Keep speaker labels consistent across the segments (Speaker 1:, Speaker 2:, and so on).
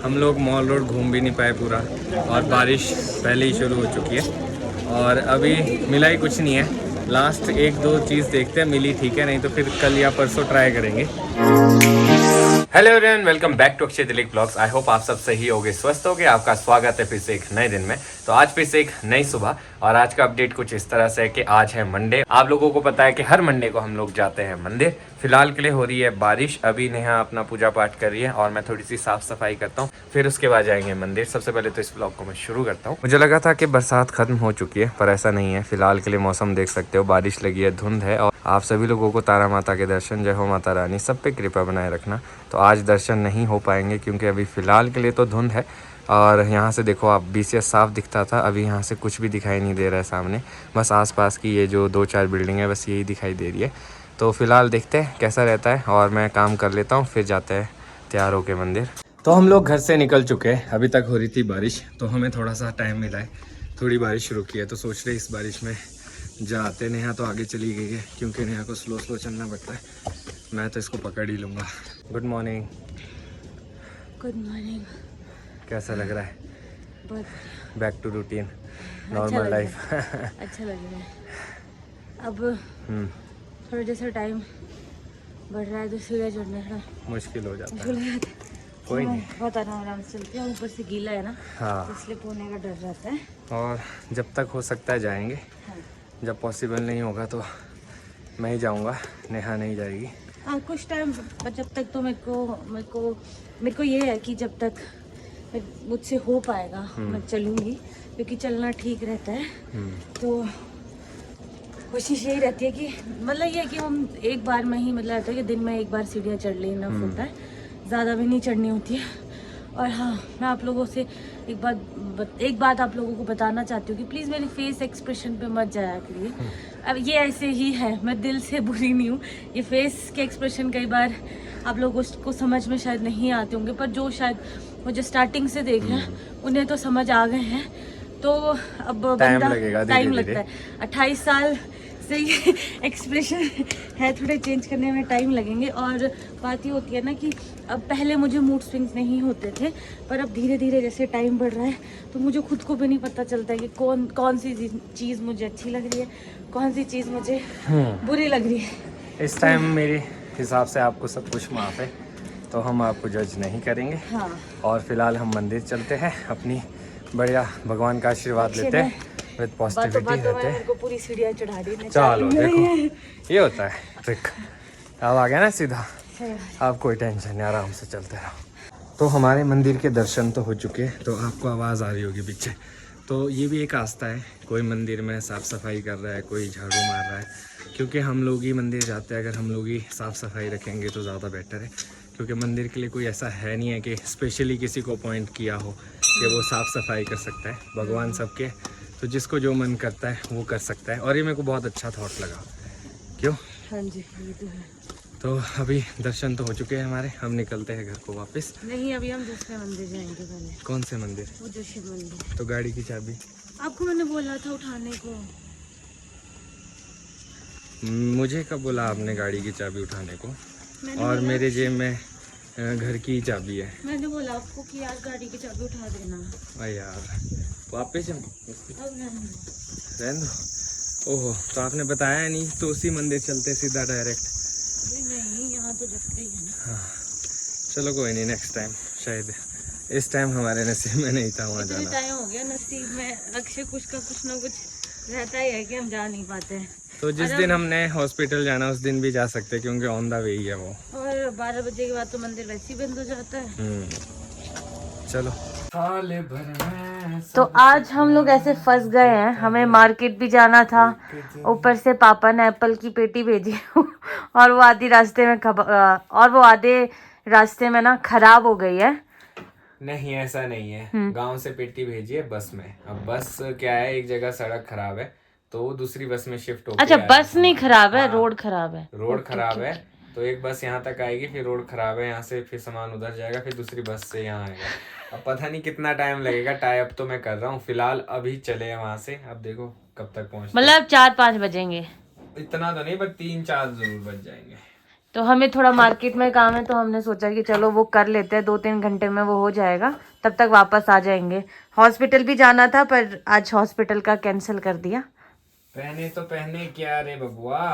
Speaker 1: हम लोग mall road घूम भी नहीं पाए पूरा, और बारिश पहले ही शुरू हो चुकी है और अभी मिला ही कुछ नहीं है। लास्ट एक दो चीज़ देखते हैं, मिली ठीक है, नहीं तो फिर कल या परसों ट्राई करेंगे। Hello everyone, welcome back to Akshay Dilip blogs. I hope आप सब सही होगे, स्वस्थ होगे। आपका स्वागत है फिर से एक नए दिन में। तो आज फिर से एक नई सुबह, और आज का अपडेट कुछ इस तरह से है कि आज है मंडे। आप लोगों को पता है कि हर मंडे को हम लोग जाते हैं मंदिर। फिलहाल के लिए हो रही है बारिश, अभी नेहा अपना पूजा पाठ कर रही है और मैं थोड़ी सी साफ सफाई करता हूँ, फिर उसके बाद जाएंगे मंदिर। सबसे पहले तो इस ब्लॉग को मैं शुरू करता हूँ। मुझे लगा था कि बरसात खत्म हो चुकी है, पर ऐसा नहीं है। फिलहाल के लिए मौसम देख सकते हो, बारिश लगी है, धुंध है, और आप सभी लोगों को तारा माता के दर्शन, जय हो माता रानी, सब पे कृपा बनाए रखना। तो आज दर्शन नहीं हो पाएंगे क्योंकि अभी फ़िलहाल के लिए तो धुंध है। और यहाँ से देखो आप, बीसीएस साफ दिखता था, अभी यहाँ से कुछ भी दिखाई नहीं दे रहा है सामने। बस आसपास की ये जो 2-4 बिल्डिंग है, बस यही दिखाई दे रही है। तो फ़िलहाल देखते हैं कैसा रहता है, और मैं काम कर लेता हूँ, फिर जाते हैं तैयार होके मंदिर। तो हम लोग घर से निकल चुके हैं। अभी तक हो रही थी बारिश, तो हमें थोड़ा सा टाइम मिला है, थोड़ी बारिश रुकी है, तो सोच रहे इस बारिश में जाते। नेहा तो आगे चली गई है क्योंकि नेहा को स्लो स्लो चलना पड़ता है, मैं तो इसको पकड़ ही लूँगा। Good morning.
Speaker 2: Good morning.
Speaker 1: कैसा लग रहा है?
Speaker 2: बहुत
Speaker 1: back to routine, normal life.
Speaker 2: अच्छा लग रहा है। अब थोड़ा जैसा टाइम बढ़ रहा है तो सीढ़ियाँ चढ़ना थोड़ा
Speaker 1: मुश्किल हो जाता है।
Speaker 2: मुश्किल हो जाता है।
Speaker 1: कोई नहीं,
Speaker 2: बहुत आराम से चलती हूँ, ऊपर से गीला है ना,
Speaker 1: हाँ।
Speaker 2: तो इसलिए होने का डर रहता है।
Speaker 1: और जब तक हो सकता है जाएंगे,
Speaker 2: हाँ।
Speaker 1: जब पॉसिबल नहीं होगा तो मैं ही जाऊंगा, नेहा नहीं जाएगी।
Speaker 2: हाँ, कुछ टाइम, जब तक तो मेरे को ये है कि जब तक मुझसे हो पाएगा मैं चलूँगी, क्योंकि चलना ठीक रहता है। तो कोशिश यही रहती है कि मतलब ये है कि हम एक बार में ही, मतलब रहता है कि दिन में एक बार सीढ़ियाँ चढ़ ले, इनफ होता है, ज़्यादा भी नहीं चढ़नी होती है। और हाँ, मैं आप लोगों से एक बात आप लोगों को बताना चाहती हूँ कि प्लीज़ मेरे फेस एक्सप्रेशन पे मत जाया करिए। अब ये ऐसे ही है, मैं दिल से बुरी नहीं हूँ। ये फेस के एक्सप्रेशन कई बार आप लोगों को समझ में शायद नहीं आते होंगे, पर जो शायद मुझे स्टार्टिंग से देख रहे हैं उन्हें तो समझ आ गए हैं। तो अब बंदा टाइम लगता है, 28 साल से ये एक्सप्रेशन है, थोड़े चेंज करने में टाइम लगेंगे। और बात ये होती है ना कि अब पहले मुझे मूड स्विंग्स नहीं होते थे, पर अब धीरे धीरे जैसे टाइम बढ़ रहा है तो मुझे खुद को भी नहीं पता चलता है कि कौन सी चीज़ मुझे अच्छी लग रही है, कौन सी चीज़ मुझे बुरी लग रही है।
Speaker 1: इस टाइम मेरे हिसाब से आपको सब कुछ माफ़ है, तो हम आपको जज नहीं करेंगे।
Speaker 2: हाँ।
Speaker 1: और फिलहाल हम मंदिर चलते हैं, अपनी बढ़िया भगवान का आशीर्वाद लेते हैं, विद पॉजिटिविटी रहते हैं।
Speaker 2: को पूरी सीढ़ियाँ चढ़ा दी।
Speaker 1: चलो देखो, ये होता है ट्रिक। अब आ गया ना सीधा, आप कोई टेंशन नहीं, आराम से चलते रहो। तो हमारे मंदिर के दर्शन तो हो चुके हैं, तो आपको आवाज़ आ रही होगी पीछे। तो ये भी एक आस्था है, कोई मंदिर में साफ़ सफाई कर रहा है, कोई झाड़ू मार रहा है, क्योंकि हम लोग ही मंदिर जाते हैं। अगर हम लोग ही साफ़ सफाई रखेंगे तो ज़्यादा बेटर है, क्योंकि मंदिर के लिए कोई ऐसा है नहीं है कि स्पेशली किसी को अपॉइंट किया हो कि वो साफ़ सफाई कर सकता है। भगवान सबके, तो जिसको जो मन करता है वो कर सकता है। और ये मेरे को बहुत अच्छा थॉट लगा, क्यों?
Speaker 2: हाँ जी, ये तो है।
Speaker 1: तो अभी दर्शन तो हो चुके हैं हमारे, हम निकलते हैं घर को वापस।
Speaker 2: नहीं, अभी हम दूसरे मंदिर जाएंगे पहले।
Speaker 1: कौन से मंदिर?
Speaker 2: वो जो शिव मंदिर।
Speaker 1: तो गाड़ी की चाबी
Speaker 2: आपको मैंने बोला था उठाने को।
Speaker 1: मुझे कब बोला आपने गाड़ी की चाबी उठाने को? और
Speaker 2: बोला,
Speaker 1: मेरे जेब में घर की चाबी है।
Speaker 2: मैंने बोला आपको कि आज गाड़ी की चाबी उठा देना।
Speaker 1: अरे यार, वापस जाऊँ?
Speaker 2: अब
Speaker 1: रहने दो। ओहो, तो आपने बताया नहीं, तो उसी मंदिर चलते सीधा डायरेक्ट।
Speaker 2: अभी नहीं, यहाँ तो रखते ही है ना।
Speaker 1: हाँ चलो, कोई नहीं, नेक्स्ट टाइम। शायद इस टाइम हमारे नसीब में नहीं था वहाँ जाना।
Speaker 2: टाइम हो गया नसीब में, अक्षय कुछ ना कुछ रहता ही है कि हम जा नहीं पाते हैं।
Speaker 1: तो जिस दिन हमने हॉस्पिटल जाना उस दिन भी जा सकते, क्योंकि ऑन द वे ही है वो।
Speaker 2: और 12 बजे के बाद तो मंदिर वैसे ही बंद हो जाता है।
Speaker 1: चलो।
Speaker 2: तो आज हम लोग ऐसे फंस गए हैं, हमें मार्केट भी जाना था, ऊपर से पापा ने एप्पल की पेटी भेजी और वो आधे रास्ते में ना खराब हो गई है।
Speaker 1: नहीं, ऐसा नहीं है। गांव से पेटी भेजी है बस में। अब बस क्या है, एक जगह सड़क खराब है तो वो दूसरी बस में शिफ्ट होकर।
Speaker 2: अच्छा, बस नहीं खराब है, रोड खराब है।
Speaker 1: रोड खराब है, तो एक बस यहाँ तक आएगी, फिर रोड खराब है, यहाँ से फिर सामान उधर जाएगा, फिर दूसरी बस से यहाँ आएगा। अब पता नहीं कितना टाइम लगेगा। टाई अप तो मैं कर रहा हूँ फिलहाल, अभी चले हैं वहां से, अब देखो कब तक पहुँचते।
Speaker 2: मतलब 4-5 बजेंगे।
Speaker 1: इतना तो नहीं, पर 3-4 जरूर बज जाएंगे।
Speaker 2: तो हमें थोड़ा मार्केट में काम है, तो हमने सोचा कि चलो वो कर लेते हैं, 2-3 घंटे में वो हो जाएगा, तब तक वापस आ जाएंगे। हॉस्पिटल भी जाना था पर आज हॉस्पिटल का कैंसिल कर दिया।
Speaker 1: पहने तो पहने क्या रे बबुआ,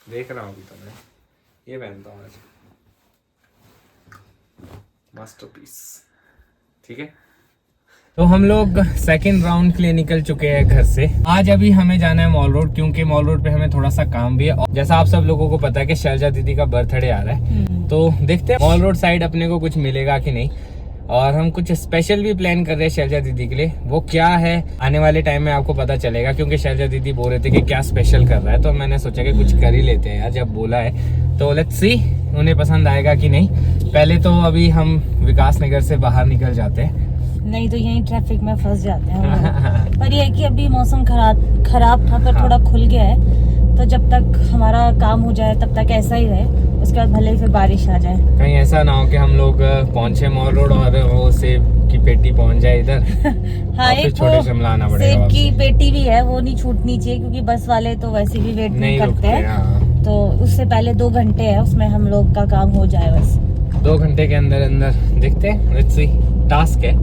Speaker 1: देख रहा हूँ अभी तो मैं ये पहनता हूँ आज, मास्टरपीस। ठीक है, तो हम लोग सेकंड राउंड के लिए निकल चुके हैं घर से। आज अभी हमें जाना है मॉल रोड, क्योंकि मॉल रोड पे हमें थोड़ा सा काम भी है। और जैसा आप सब लोगों को पता है कि शैलजा दीदी का बर्थडे आ रहा है, तो देखते हैं मॉल रोड साइड अपने को कुछ मिलेगा कि नहीं। और हम कुछ स्पेशल भी प्लान कर रहे हैं शैलजा दीदी के लिए, वो क्या है आने वाले टाइम में आपको पता चलेगा, क्योंकि शैलजा दीदी बोल रहे थे कि क्या स्पेशल कर रहा है, तो मैंने सोचा कि कुछ कर ही लेते हैं यार, जब बोला है तो लेट्स सी उन्हें पसंद आएगा कि नहीं। पहले तो अभी हम विकास नगर से बाहर निकल जाते हैं,
Speaker 2: नहीं तो यहीं ट्रैफिक में फंस जाते हैं। पर ये है कि अभी मौसम खराब था, पर थोड़ा खुल गया है, तो जब तक हमारा काम हो जाए तब तक ऐसा ही रहे, उसके बाद भले ही फिर बारिश आ जाए।
Speaker 1: कहीं ऐसा ना हो कि हम लोग पहुंचे मॉल रोड और वो सेब की पेटी पहुंच जाए इधर।
Speaker 2: हाँ, एक
Speaker 1: छोटे शिमला आना पड़ेगा।
Speaker 2: सेब की पेटी भी है, वो नहीं छूटनी चाहिए, क्योंकि बस वाले तो वैसे भी वेट नहीं करते हैं। तो उससे पहले 2 घंटे है, उसमें हम लोग का काम हो जाए बस।
Speaker 1: 2 घंटे के अंदर अंदर देखते हैं, लेट्स सी, टास्क है।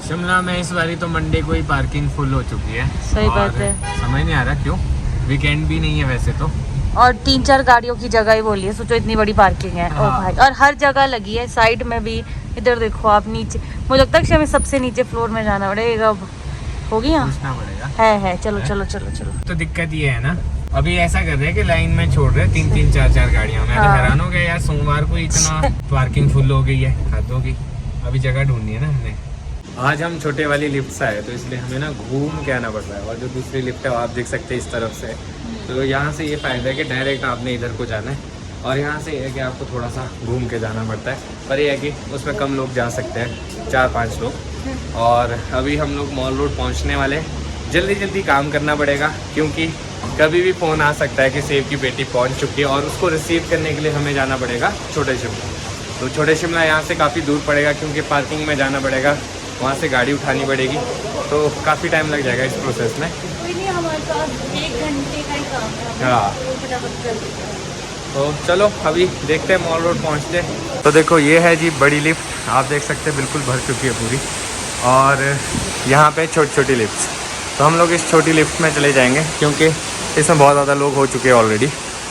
Speaker 1: शिमला में इस बारी तो मंडे को ही पार्किंग फुल हो चुकी है।
Speaker 2: सही बात है,
Speaker 1: समझ नहीं आ रहा क्यों, वीकेंड भी नहीं है वैसे तो,
Speaker 2: और 3-4 गाड़ियों की जगह ही बोली है, सोचो इतनी बड़ी पार्किंग है।
Speaker 1: हाँ।
Speaker 2: ओ भाई, और हर जगह लगी है, साइड में भी। इधर देखो आप नीचे, मुझे लगता है कि हमें सबसे नीचे फ्लोर में जाना पड़ेगा। अब होगी यहाँ,
Speaker 1: पूछना पड़ेगा।
Speaker 2: है चलो
Speaker 1: है?
Speaker 2: चलो चलो चलो।
Speaker 1: तो दिक्कत ये है ना, अभी ऐसा कर रहे हैं कि लाइन में छोड़ रहे 3-3 4-4 गाड़ियां। मैं तो
Speaker 2: हाँ।
Speaker 1: हैरान हो गया यार, सोमवार को इतना पार्किंग फुल हो गई है हदों की। अभी जगह ढूंढनी है ना हमने। आज हम छोटे वाली लिफ्ट से आए, तो इसलिए हमें ना घूम के आना पड़ रहा है। और जो दूसरी लिफ्ट है वो आप देख सकते हैं इस तरफ से, तो यहाँ से ये फ़ायदा है कि डायरेक्ट आपने इधर को जाना है, और यहाँ से ये है कि आपको थोड़ा सा घूम के जाना पड़ता है। पर ये है कि उसमें कम लोग जा सकते हैं, 4-5 लोग। और अभी हम लोग मॉल रोड पहुँचने वाले हैं। जल्दी जल्दी काम करना पड़ेगा, क्योंकि कभी भी फ़ोन आ सकता है कि सेब की पेटी पहुँच चुकी है, और उसको रिसीव करने के लिए हमें जाना पड़ेगा छोटे शिमला। तो छोटे शिमला यहाँ से काफ़ी दूर पड़ेगा, क्योंकि पार्किंग में जाना पड़ेगा, वहाँ से गाड़ी उठानी पड़ेगी, तो काफ़ी टाइम लग जाएगा इस प्रोसेस में।
Speaker 2: कोई नहीं, हमारे पास 1 घंटे का ही काम है।
Speaker 1: हाँ,
Speaker 2: फटाफट कर देते हैं।
Speaker 1: तो चलो अभी देखते हैं मॉल रोड पहुँचते हैं। तो देखो ये है जी बड़ी लिफ्ट, आप देख सकते हैं बिल्कुल भर चुकी है पूरी, और यहाँ पे छोटी छोटी लिफ्ट। तो हम लोग इस छोटी लिफ्ट में चले जाएंगे, क्योंकि इसमें बहुत ज़्यादा लोग हो चुके हैं ऑलरेडी।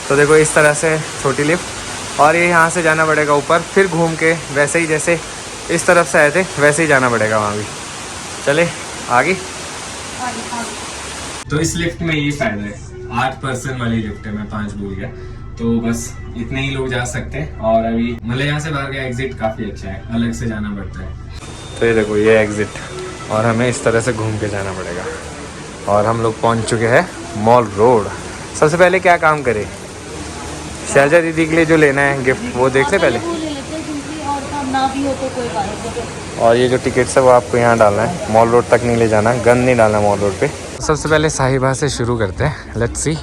Speaker 1: तो देखो इस तरह से छोटी लिफ्ट, और ये यहाँ से जाना पड़ेगा ऊपर, फिर घूम के वैसे ही जैसे इस तरफ से आए थे वैसे ही जाना पड़ेगा वहाँ भी। चले आगे। तो इस लिफ्ट में ये फ़ायदा है, 8 पर्सन वाली लिफ्ट है, मैं 5 भूल गया, तो बस इतने ही लोग जा सकते हैं। और अभी मतलब यहाँ से बाहर का एग्जिट काफ़ी अच्छा है, अलग से जाना पड़ता है। तो ये देखो ये एग्जिट, और हमें इस तरह से घूम के जाना पड़ेगा। और हम लोग पहुँच चुके हैं मॉल रोड। सबसे पहले क्या काम करें, शैलजा दीदी के लिए जो लेना है गिफ्ट वो देख ले पहले,
Speaker 2: ना भी हो तो कोई बात नहीं।
Speaker 1: और ये जो टिकट्स है वो आपको यहाँ डालना है, मॉल रोड तक नहीं ले जाना, गन नहीं डालना मॉल रोड पे। सबसे पहले साहिबा से शुरू करते हैं, लेट्स सी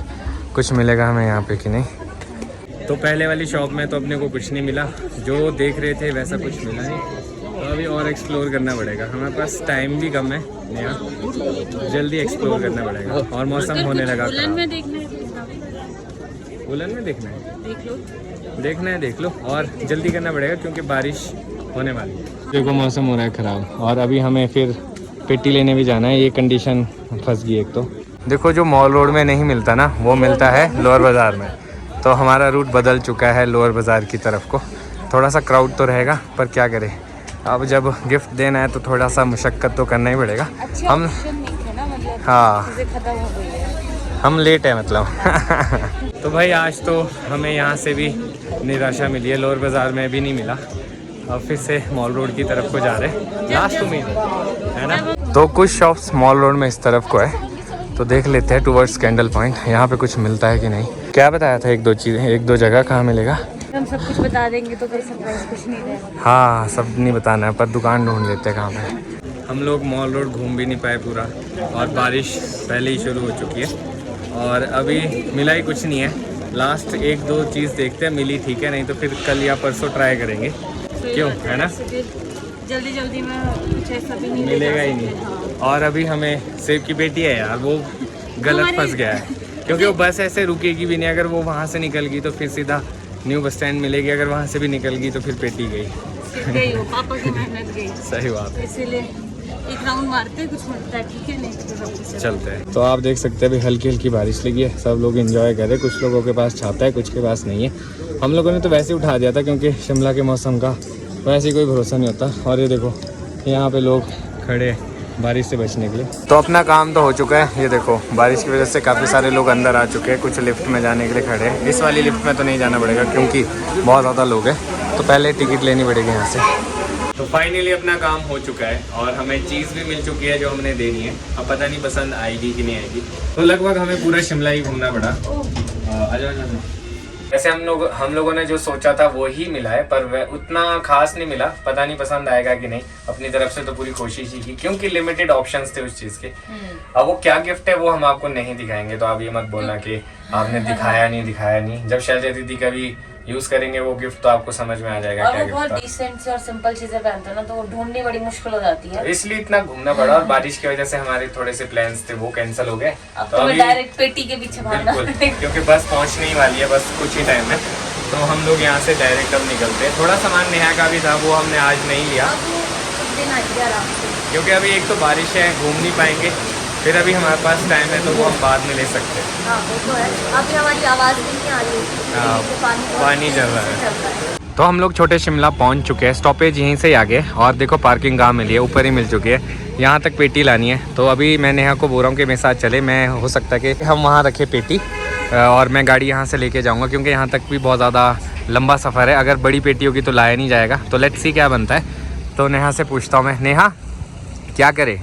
Speaker 1: कुछ मिलेगा हमें यहाँ पे कि नहीं। तो पहले वाली शॉप में तो अपने को कुछ नहीं मिला, जो देख रहे थे वैसा कुछ मिला नहीं, तो अभी और एक्सप्लोर करना पड़ेगा। हमारे पास टाइम भी कम है, यहाँ जल्दी एक्सप्लोर करना पड़ेगा, और मौसम होने लगा।
Speaker 2: उलन में देखना है,
Speaker 1: देखना है देख लो, और जल्दी करना पड़ेगा क्योंकि बारिश होने वाली है। देखो मौसम हो रहा है ख़राब, और अभी हमें फिर पेटी लेने भी जाना है। ये कंडीशन फंस गई एक तो। देखो जो मॉल रोड में नहीं मिलता ना, वो मिलता है लोअर बाज़ार में। तो हमारा रूट बदल चुका है लोअर बाज़ार की तरफ को। थोड़ा सा क्राउड तो रहेगा, पर क्या करें, अब जब गिफ्ट देना है तो थोड़ा सा मुशक्क़त तो करना ही पड़ेगा। हम हाँ, हम लेट है मतलब। तो भाई आज तो हमें यहाँ से भी निराशा मिली है, लोअर बाज़ार में भी नहीं मिला। अब फिर से मॉल रोड की तरफ को जा रहे हैं, लास्ट उम्मीद है ना। तो कुछ शॉप्स मॉल रोड में इस तरफ को है, तो देख लेते हैं टुवर्ड्स कैंडल पॉइंट, यहाँ पे कुछ मिलता है कि नहीं। क्या बताया था, 1-2 चीज़ें, 1-2 जगह कहाँ मिलेगा।
Speaker 2: हम सब कुछ बता देंगे तो फिर सरप्राइज कुछ नहीं रहेगा।
Speaker 1: हाँ, सब नहीं बताना है, पर दुकान ढूंढ लेते हैं कहाँ पे। हम लोग मॉल रोड घूम भी नहीं पाए पूरा, और बारिश पहले ही शुरू हो चुकी है, और अभी मिला ही कुछ नहीं है। लास्ट 1-2 चीज़ देखते हैं, मिली ठीक है, नहीं तो फिर कल या परसों ट्राई करेंगे, क्यों है ना।
Speaker 2: जल्दी जल्दी में कुछ ऐसा भी नहीं
Speaker 1: मिलेगा ही नहीं। और अभी हमें सेब की पेटी है यार, वो गलत फंस गया है, क्योंकि वो बस ऐसे रुकेगी भी नहीं। अगर वो वहाँ से निकल गई तो फिर सीधा न्यू बस स्टैंड मिलेगी, अगर वहाँ से भी निकल गई तो फिर पेटी गई।
Speaker 2: गई हो, पापा की मेहनत गई।
Speaker 1: सही बात है।
Speaker 2: इसीलिए एक राउंड मारते हैं, कुछ मिलता है ठीक है, नहीं तो वापस
Speaker 1: चलते हैं। तो आप देख सकते हैं अभी हल्की हल्की बारिश लगी है, सब लोग एंजॉय कर रहे हैं। कुछ लोगों के पास छाता है, कुछ के पास नहीं है। हम लोगों ने तो वैसे ही उठा दिया था क्योंकि शिमला के मौसम का वैसे ही कोई भरोसा नहीं होता। और ये देखो यहाँ पे लोग खड़े हैं बारिश से बचने के लिए। तो अपना काम तो हो चुका है। ये देखो बारिश की वजह से काफ़ी सारे लोग अंदर आ चुके हैं, कुछ लिफ्ट में जाने के लिए खड़े हैं। इस वाली लिफ्ट में तो नहीं जाना पड़ेगा क्योंकि बहुत ज़्यादा लोग हैं, तो पहले टिकट लेनी पड़ेगी यहाँ से। तो फाइनली अपना काम हो चुका है और हमें चीज़ भी मिल चुकी है जो हमने देनी है। अब पता नहीं पसंद आएगी कि नहीं आएगी। तो लगभग हमें पूरा शिमला ही घूमना पड़ा। वैसे हम लोगों ने जो सोचा था वो ही मिला है, पर वह उतना खास नहीं मिला। पता नहीं पसंद आएगा कि नहीं। अपनी तरफ से तो पूरी कोशिश ही की क्योंकि लिमिटेड ऑप्शंस थे उस चीज़ के। अब वो क्या गिफ्ट है वो हम आपको नहीं दिखाएंगे, तो आप ये मत बोलना कि आपने दिखाया नहीं। जब शैलजा दीदी का भी यूज करेंगे वो गिफ्ट तो आपको समझ में आ जाएगा
Speaker 2: और
Speaker 1: क्या
Speaker 2: वो बहुत
Speaker 1: गिफ्ट था।
Speaker 2: डिसेंट से और सिंपल चीजें पहनते हैं ना, तो वो ढूंढनी बड़ी मुश्किल हो जाती है।
Speaker 1: इसलिए इतना घूमना पड़ा और बारिश की वजह से हमारे थोड़े से प्लान्स थे वो कैंसिल हो गए।
Speaker 2: अब तो मैं डायरेक्ट पेटी के पीछे भागना
Speaker 1: क्योंकि बस पहुंचने ही वाली है, बस कुछ ही टाइम है। तो हम लोग यहाँ से डायरेक्ट अब निकलते हैं। थोड़ा सामान नेहा का भी था, वो हमने आज नहीं लिया क्योंकि अभी एक तो बारिश है, घूम नहीं पाएंगे। फिर अभी हमारे पास टाइम है तो वो हम बाद में ले सकते हैं।
Speaker 2: हाँ वो तो है। अभी हमारी आवाज़ नहीं आ रही है,
Speaker 1: पानी चल रहा है। तो हम लोग छोटे शिमला पहुंच चुके हैं। स्टॉपेज यहीं से ही आगे और देखो पार्किंग कहाँ मिली है, ऊपर ही मिल चुकी है। यहाँ तक पेटी लानी है। तो अभी मैं नेहा को बोल रहा हूँ कि मेरे साथ चले। मैं हो सकता है कि हम वहाँ रखें पेटी और मैं गाड़ी यहाँ से लेके जाऊँगा क्योंकि यहाँ तक भी बहुत ज़्यादा लंबा सफ़र है। अगर बड़ी पेटी होगी तो लाया नहीं जाएगा। तो लेट्स सी क्या बनता है। तो नेहा से पूछता हूँ मैं, नेहा क्या करे,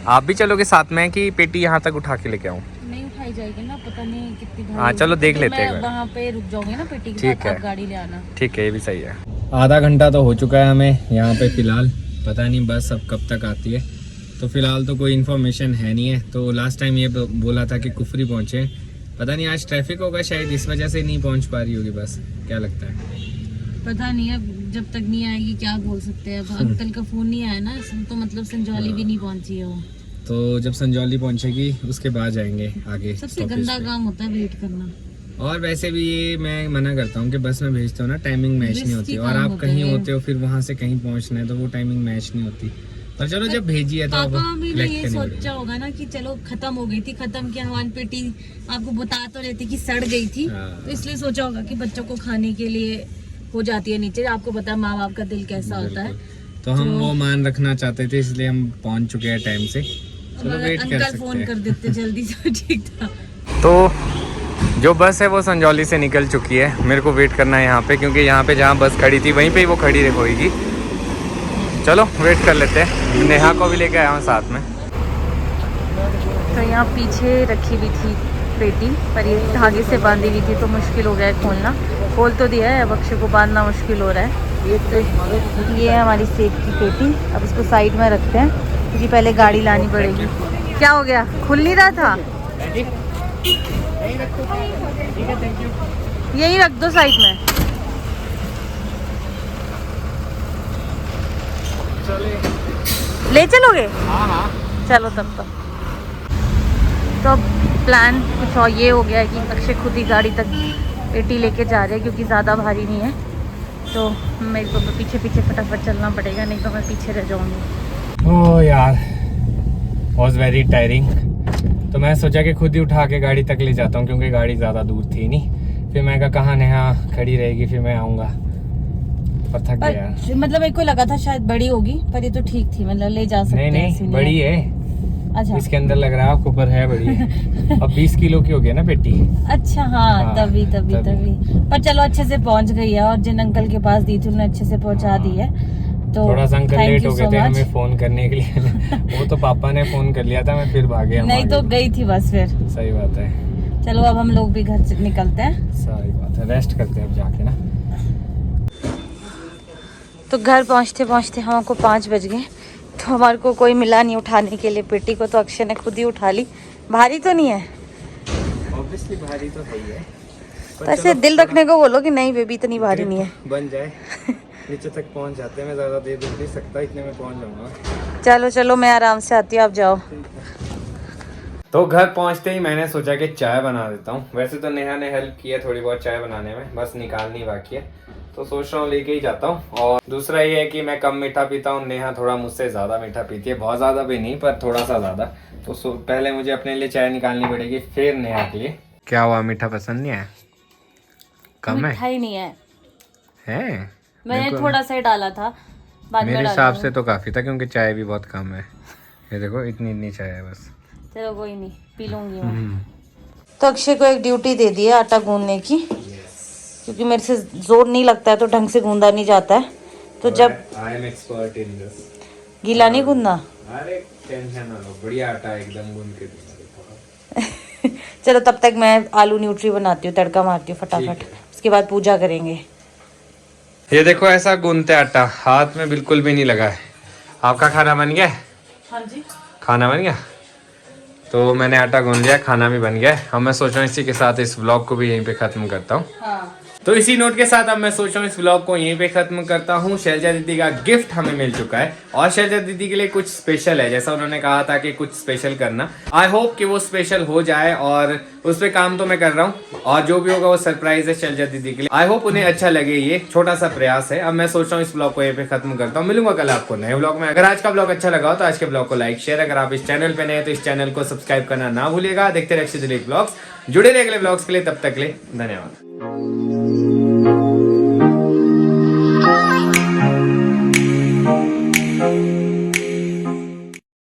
Speaker 1: आप भी चलोगे साथ में कि पेटी यहाँ तक उठा के लेके आऊँ?
Speaker 2: नहीं उठाई जाएगी ना, पता नहीं कितनी भारी।
Speaker 1: हाँ चलो देख लेते हैं।
Speaker 2: वहाँ पे रुक जाओगे ना पेटी के
Speaker 1: ठीक
Speaker 2: साथ,
Speaker 1: है।
Speaker 2: आप गाड़ी ले आना।
Speaker 1: ठीक है, ये भी सही है। आधा घंटा तो हो चुका है हमें यहाँ पे फ़िलहाल। पता नहीं बस अब कब तक आती है। तो फ़िलहाल तो कोई इन्फॉर्मेशन है नहीं है। तो लास्ट टाइम ये बोला था कि कुफरी पहुँचे। पता नहीं आज ट्रैफिक होगा शायद, इस वजह से नहीं पहुँच पा रही होगी बस। क्या लगता है?
Speaker 2: पता नहीं, अब जब तक नहीं आएगी क्या बोल सकते हैं। अब अंकल का फ़ोन नहीं आया ना, तो मतलब संजौली भी नहीं पहुँची है वो।
Speaker 1: तो जब संजौली पहुँचेगी उसके बाद जाएंगे आगे।
Speaker 2: सबसे गंदा काम होता है वेट करना।
Speaker 1: और वैसे भी ये मैं मना करता हूँ कि बस में भेजते हो ना, टाइमिंग मैच नहीं होती। और आप कहीं होते हो फिर वहाँ से कहीं पहुँचना है तो वो टाइमिंग मैच नहीं होती। पर चलो जब भेजी है तो
Speaker 2: पापा भी ये सोचा होगा ना कि चलो खत्म हो गई थी, खत्म की हवान पेटी आपको बता तो रहती कि सड़ गई थी। तो इसलिए सोचा होगा कि बच्चों को खाने के लिए हो जाती है नीचे। आपको पता है माँ बाप का दिल कैसा होता है।
Speaker 1: तो हम वो मान रखना चाहते थे, इसलिए हम पहुँच चुके हैं टाइम से। चलो वेट कर सकते हैं।
Speaker 2: फोन कर देते जल्दी से, ठीक था।
Speaker 1: तो जो बस है वो संजौली से निकल चुकी है। मेरे को वेट करना है यहाँ पे क्योंकि यहाँ पे जहाँ बस खड़ी थी वहीं पे ही वो खड़ी रहेगी। चलो वेट कर लेते हैं। नेहा को भी लेके आया हूँ साथ में।
Speaker 2: तो यहाँ पीछे रखी हुई थी पेटी, पर ये धागे से बांधी हुई थी तो मुश्किल हो गया है खोलना। खोल तो दिया है, अब अक्षय को बांधना मुश्किल हो रहा है। तो ये है हमारी सेब की पेटी। अब इसको साइड में रखते हैं क्योंकि पहले गाड़ी लानी पड़ेगी। क्या हो गया, खुल नहीं रहा था? यही रख दो साइड में। ले चलोगे?
Speaker 1: हाँ।
Speaker 2: चलो तब तक। तो अब प्लान कुछ और ये हो गया है कि अक्षय खुद ही गाड़ी तक पेटी लेके जा रहे हैं क्योंकि ज़्यादा भारी नहीं है। तो मेरे को पीछे पीछे फटाफट चलना पड़ेगा, नहीं तो मैं पीछे रह जाऊंगी।
Speaker 1: ओह यार, वॉज वेरी टायरिंग। तो मैं सोचा कि खुद ही उठा के गाड़ी तक ले जाता हूँ क्योंकि गाड़ी ज़्यादा दूर थी नहीं। फिर मैं कहा नेहा खड़ी रहेगी, फिर मैं आऊँगा, पर थक गया।
Speaker 2: मतलब मेरे को लगा था शायद बड़ी होगी, पर ये तो ठीक थी, मतलब ले जा सकते हैं।
Speaker 1: नहीं बड़ी है।
Speaker 2: अच्छा,
Speaker 1: इसके अंदर लग रहा है आपको, पर है बड़ी है। अब 20 किलो की हो गई ना पेटी।
Speaker 2: अच्छा हाँ, तभी पर चलो अच्छे से पहुंच गई है। और जिन अंकल के पास दी थी उन्होंने अच्छे से पहुंचा दी है। तो
Speaker 1: थोड़ा सा अंकल लेट हो गए थे हमें फोन करने के लिए। वो तो पापा ने फोन कर लिया था, मैं फिर भागे।
Speaker 2: नहीं तो गई थी बस फिर।
Speaker 1: सही बात है।
Speaker 2: चलो अब हम लोग भी घर से निकलते हैं।
Speaker 1: सही बात है, रेस्ट करते हैं अब जाके ना।
Speaker 2: तो घर पहुंचते पहुंचते हमको 5 बज गए। तो हमारे को कोई मिला नहीं उठाने के लिए पेटी को, तो अक्षय ने खुद ही उठा ली। भारी तो नहीं है?
Speaker 1: ऑब्वियसली भारी तो है ही है।
Speaker 2: तो ऐसे दिल रखने को बोलो कि नहीं बेबी इतनी भारी नहीं है।
Speaker 1: बन जाए। नीचे तक पहुंच जाते हैं, मैं ज़्यादा देर रुक नहीं सकता, इतने में पहुंच जाऊंगा।
Speaker 2: चलो चलो मैं आराम से आती हूँ, आप जाओ।
Speaker 1: तो घर पहुंचते ही मैंने सोचा कि चाय बना देता हूँ। वैसे तो नेहा ने हेल्प की है थोड़ी बहुत चाय बनाने में, बस निकालनी बाकी है, तो सोच रहा हूँ लेके ही जाता हूँ। और दूसरा ये है कि मैं कम मीठा पीता हूँ, नेहा थोड़ा मुझसे ज़्यादा मीठा पीती है, बहुत ज़्यादा भी नहीं पर थोड़ा सा ज़्यादा। तो पहले मुझे अपने लिए चाय निकालनी पड़ेगी, फिर नेहा के लिए। क्या हुआ, मीठा पसंद नहीं है? कम है?
Speaker 2: मीठा ही नहीं है,
Speaker 1: मैंने
Speaker 2: थोड़ा सा ही डाला था, बाद में
Speaker 1: मेरे
Speaker 2: डालूंगी।
Speaker 1: हिसाब से तो काफ़ी था, क्योंकि चाय भी बहुत कम है। ये देखो इतनी चाय है बस।
Speaker 2: चलो कोई नहीं, पी लूंगी मैं। तो अक्षय को एक ड्यूटी दे दी है आटा गूंदने की, क्योंकि मेरे से जोर नहीं लगता है तो ढंग से गूंदा नहीं जाता है। तो जब
Speaker 1: I am expert in this.
Speaker 2: गीला नहीं गूंदना।
Speaker 1: अरे टेंशन ना लो, बढ़िया आटा एकदम गूंद के दूंगा।
Speaker 2: चलो तब तक मैं आलू न्यूट्री बनाती हूँ, तड़का मारती हूँ फटाफट, उसके बाद पूजा करेंगे।
Speaker 1: ये देखो ऐसा गूंदते आटा, हाथ में बिल्कुल भी नहीं लगा है। आपका खाना बन गया?
Speaker 2: हाँ जी,
Speaker 1: खाना बन गया। तो मैंने आटा गूंद लिया, खाना भी बन गया है। अब मैं सोच रहा हूँ इसी के साथ इस व्लॉग को भी यहीं पे खत्म करता हूँ।
Speaker 2: हाँ।
Speaker 1: तो इसी नोट के साथ अब मैं सोच रहा हूँ इस व्लॉग को यहीं पे खत्म करता हूँ। शैलजा दीदी का गिफ्ट हमें मिल चुका है और शैलजा दीदी के लिए कुछ स्पेशल है, जैसा उन्होंने कहा था कि कुछ स्पेशल करना। आई होप कि वो स्पेशल हो जाए और उस पर काम तो मैं कर रहा हूँ, और जो भी होगा वो सरप्राइज है शैलजा दीदी के लिए। आई होप उन्हें अच्छा लगे, ये छोटा सा प्रयास है। अब मैं सोच रहा हूँ इस ब्लॉग को यहीं पे खत्म करता हूँ। मिलूंगा कल आपको नए ब्लॉग में। अगर आज का ब्लॉग अच्छा लगा हो तो आज के ब्लॉग को लाइक शेयर, अगर आप इस चैनल पे नए हैं तो इस चैनल को सब्सक्राइब करना ना भूलिएगा। देखते रहिए अक्षय दिलीप ब्लॉग्स, जुड़े रहिए अगले ब्लॉग्स के लिए। तब तक के लिए धन्यवाद।